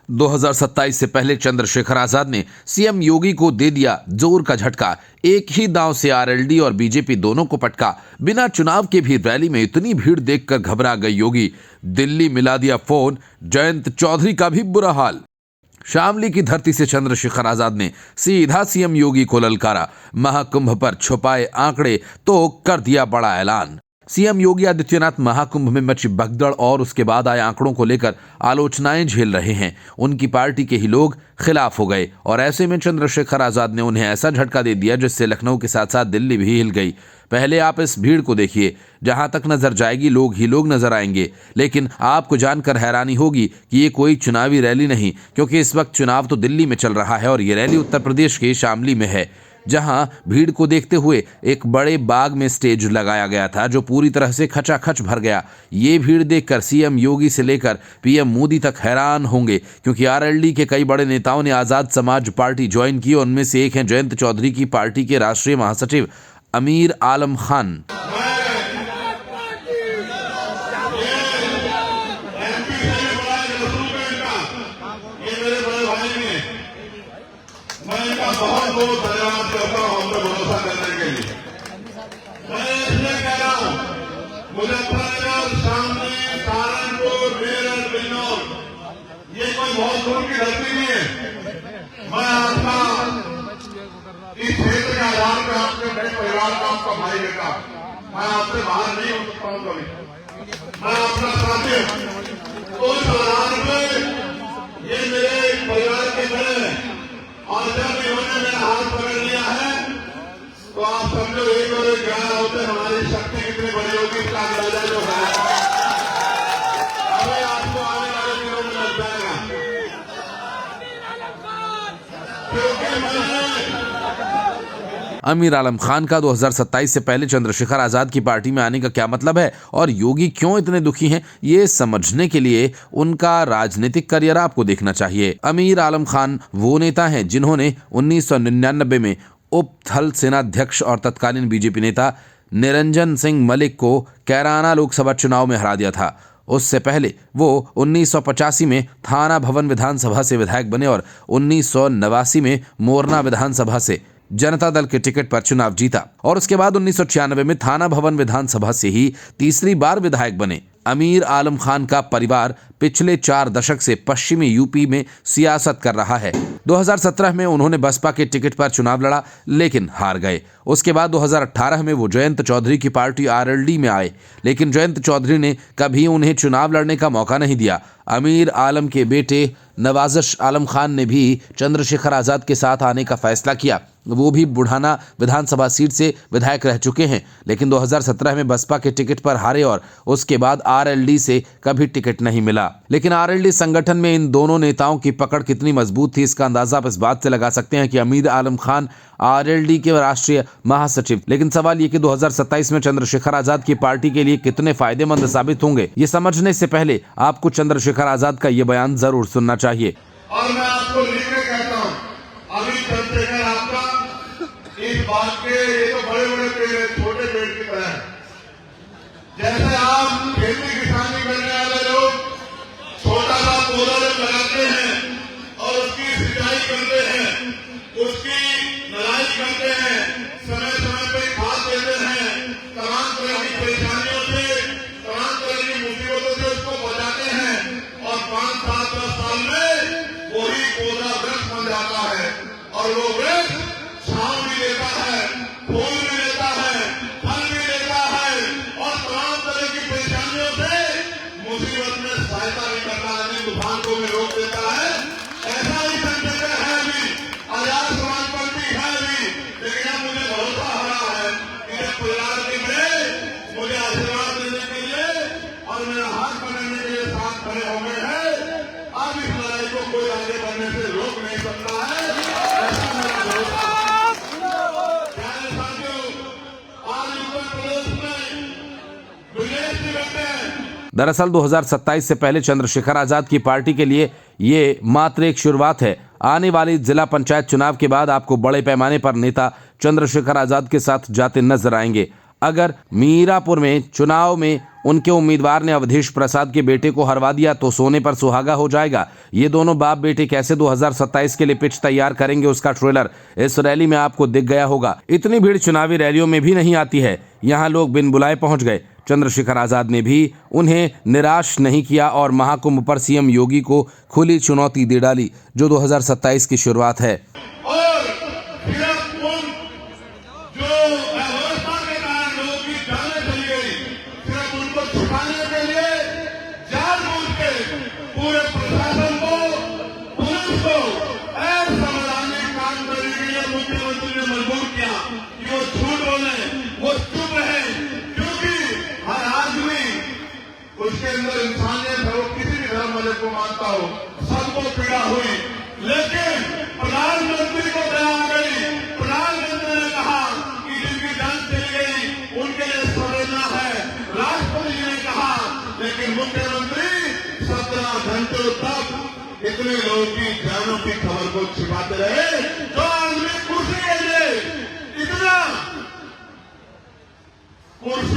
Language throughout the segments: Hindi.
2027 से पहले चंद्रशेखर आजाद ने सीएम योगी को दे दिया जोर का झटका। एक ही दांव से आरएलडी और बीजेपी दोनों को पटका। बिना चुनाव के भी रैली में इतनी भीड़ देखकर घबरा गए योगी। दिल्ली मिला दिया फोन, जयंत चौधरी का भी बुरा हाल। शामली की धरती से चंद्रशेखर आजाद ने सीधा सीएम योगी को ललकारा। महाकुंभ पर छुपाए आंकड़े तो कर दिया बड़ा ऐलान। सीएम योगी आदित्यनाथ महाकुंभ में मची भगदड़ और उसके बाद आए आंकड़ों को लेकर आलोचनाएं झेल रहे हैं। उनकी पार्टी के ही लोग खिलाफ हो गए और ऐसे में चंद्रशेखर आजाद ने उन्हें ऐसा झटका दे दिया जिससे लखनऊ के साथ साथ दिल्ली भी हिल गई। पहले आप इस भीड़ को देखिए, जहां तक नजर जाएगी लोग ही लोग नजर आएंगे। लेकिन आपको जानकर हैरानी होगी कि ये कोई चुनावी रैली नहीं, क्योंकि इस वक्त चुनाव तो दिल्ली में चल रहा है और ये रैली उत्तर प्रदेश के शामली में है, जहां भीड़ को देखते हुए एक बड़े बाग में स्टेज लगाया गया था जो पूरी तरह से खचाखच भर गया। ये भीड़ देखकर सीएम योगी से लेकर पीएम मोदी तक हैरान होंगे, क्योंकि आरएलडी के कई बड़े नेताओं ने आजाद समाज पार्टी ज्वाइन की। उनमें से एक हैं जयंत चौधरी की पार्टी के राष्ट्रीय महासचिव अमीर आलम खान। बहुत बहुत धन्यवाद करता हूँ हम पे भरोसा करने के लिए। मैं इसलिए कह रहा हूँ, मुजफ्फरनगर, शामली, सहारनपुर, मेरठ, बिजनौर, ये कोई बहुत दूर की धरती नहीं है। मैं आपका इस क्षेत्र के आधार पर आपके बड़े परिवार का आपका भाई बेटा, मैं आपसे बाहर नहीं हो सकता हूँ कभी। मैं आपका साथी हूँ। उस आधार पर ये मेरे परिवार के बड़े हैं और जब इन्होंने मेरा हाथ पकड़ लिया है तो आप समझो 1 और 1 11 होते हमारी शक्ति कितनी बड़ी होगी इसका अंदाजा जो है अभी आपको आने वाले दिनों में लग जाएगा। क्योंकि मैंने अमीर आलम खान का 2027 से पहले चंद्रशेखर आजाद की पार्टी में आने का क्या मतलब है और योगी क्यों इतने दुखी हैं, ये समझने के लिए उनका राजनीतिक करियर आपको देखना चाहिए। अमीर आलम खान वो नेता हैं जिन्होंने 1999 में उप थल सेनाध्यक्ष और तत्कालीन बीजेपी नेता निरंजन सिंह मलिक को कैराना लोकसभा चुनाव में हरा दिया था। उससे पहले वो 1985 में थाना भवन विधानसभा से विधायक बने और 1989 में मोरना विधानसभा से जनता दल के टिकट पर चुनाव जीता और उसके बाद 1996 में थाना भवन विधानसभा से ही तीसरी बार विधायक बने। अमीर आलम खान का परिवार पिछले 4 दशक से पश्चिमी यूपी में सियासत कर रहा है। 2017 में उन्होंने बसपा के टिकट पर चुनाव लड़ा लेकिन हार गए। उसके बाद 2018 में वो जयंत चौधरी की पार्टी आरएलडी में आए, लेकिन जयंत चौधरी ने कभी उन्हें चुनाव लड़ने का मौका नहीं दिया। अमीर आलम के बेटे नवाजिश आलम खान ने भी चंद्रशेखर आजाद के साथ आने का फैसला किया। वो भी बुढ़ाना विधानसभा सीट से विधायक रह चुके हैं, लेकिन 2017 में बसपा के टिकट पर हारे और उसके बाद आरएलडी से कभी टिकट नहीं मिला। लेकिन आरएलडी संगठन में इन दोनों नेताओं की पकड़ कितनी मजबूत थी, इसका अंदाजा आप इस बात से लगा सकते हैं कि अमीर आलम खान आरएलडी के राष्ट्रीय महासचिव। लेकिन सवाल ये कि 2027 में चंद्रशेखर आजाद की पार्टी के लिए कितने फायदेमंद साबित होंगे, ये समझने से पहले आपको चंद्रशेखर आजाद का ये बयान जरूर सुनना चाहिए। और मैं आपको लिख के कहता हूँ, अभी चंद्रशेखर आपका इस बात के ये तो बड़े बड़े पेड़, छोटे पेड़ की तरह है। जैसे आप खेती किसानी करने वाले लोग छोटा सा पौधा जब लगाते हैं और उसकी सिंचाई करते हैं, उसकी नराई करते हैं, समय समय पे खाद देते हैं, तमाम तरह की परेशानियों से, तमाम तरह की मुसीबतों से उसको बचाते हैं और 5, 7, 10 साल में वही पौधा वृक्ष बन जाता है और वो वृक्ष छांव भी देता है, फूल भी देता है, फल भी देता है और तमाम तरह की परेशानियों से मुसीबत में सहायता भी करता है, तूफान को भी रोक देता है। ऐसा ही चंद्रशेखर है भी, आजाद समाज पर भी है भी, लेकिन अब मुझे भरोसा हो रहा है कि जब परिवार के बड़े मुझे आशीर्वाद देने के लिए और मेरा हाथ पकड़ने के लिए साथ खड़े हो गए हैं, अब इस लड़ाई को कोई आगे बढ़ने से रोक नहीं सकता है। ऐसा मेरा भरोसा। प्यारे साथियों, आज उत्तर प्रदेश में विदेश की बातें। दरअसल 2027 से पहले चंद्रशेखर आजाद की पार्टी के लिए ये मात्र एक शुरुआत है। आने वाली जिला पंचायत चुनाव के बाद आपको बड़े पैमाने पर नेता चंद्रशेखर आजाद के साथ जाते नजर आएंगे। अगर मीरापुर में चुनाव में उनके उम्मीदवार ने अवधेश प्रसाद के बेटे को हरवा दिया तो सोने पर सुहागा हो जाएगा। ये दोनों बाप बेटे कैसे 2027 के लिए पिच तैयार करेंगे, उसका ट्रेलर इस रैली में आपको दिख गया होगा। इतनी भीड़ चुनावी रैलियों में भी नहीं आती है। यहाँ लोग बिन बुलाए पहुंच गए। चंद्रशेखर आजाद ने भी उन्हें निराश नहीं किया और महाकुंभ पर सीएम योगी को खुली चुनौती दे डाली, जो 2027 की शुरुआत है। और सिर्फ उन जो अवस्था के कारण लोगों की जानें चली गई, सिर्फ उनको छुपाने के लिए जानबूझ के पूरे प्रशासन को, पुलिस को असंवैधानिक काम करने के लिए मुख्यमंत्री ने मजबूर किया कि वो झूठ बोले, वो चुप रहे, क्योंकि हर आदमी उसके अंदर इंसानियत है, वो किसी भी धर्म मजहब को मानता हो, सबको पीड़ा हुई, लेकिन प्रधानमंत्री को दया आ गई। प्रधानमंत्री ने कहा कि जिनकी जान चली गई उनके लिए संवेदना है। राष्ट्रपति जी ने कहा, लेकिन मुख्यमंत्री 17 घंटों तक इतने लोगों की जानों की खबर को छिपाते रहे। जो आदमी कुर्सी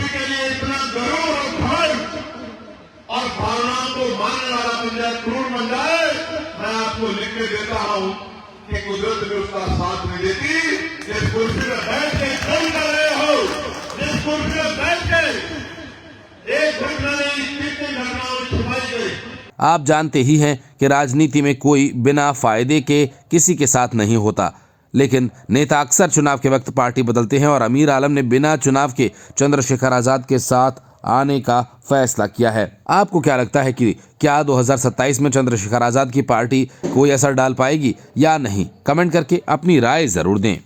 के लिए इतना गरूर और घमंड और भावनाओं को मानने वाला बन जाए, क्रूर बन जाए, मैं आपको लिख के देता हूं कि कुदरत भी उसका साथ नहीं देती। जिस कुर्सी में बैठ के कौन कर रहे हो, जिस कुर्सी में बैठ के एक घटना नहीं कितनी घटनाओं छुपाई गई। आप जानते ही हैं कि राजनीति में कोई बिना फायदे के किसी के साथ नहीं होता, लेकिन नेता अक्सर चुनाव के वक्त पार्टी बदलते हैं और अमीर आलम ने बिना चुनाव के चंद्रशेखर आजाद के साथ आने का फैसला किया है। आपको क्या लगता है कि क्या 2027 में चंद्रशेखर आजाद की पार्टी कोई असर डाल पाएगी या नहीं? कमेंट करके अपनी राय जरूर दें।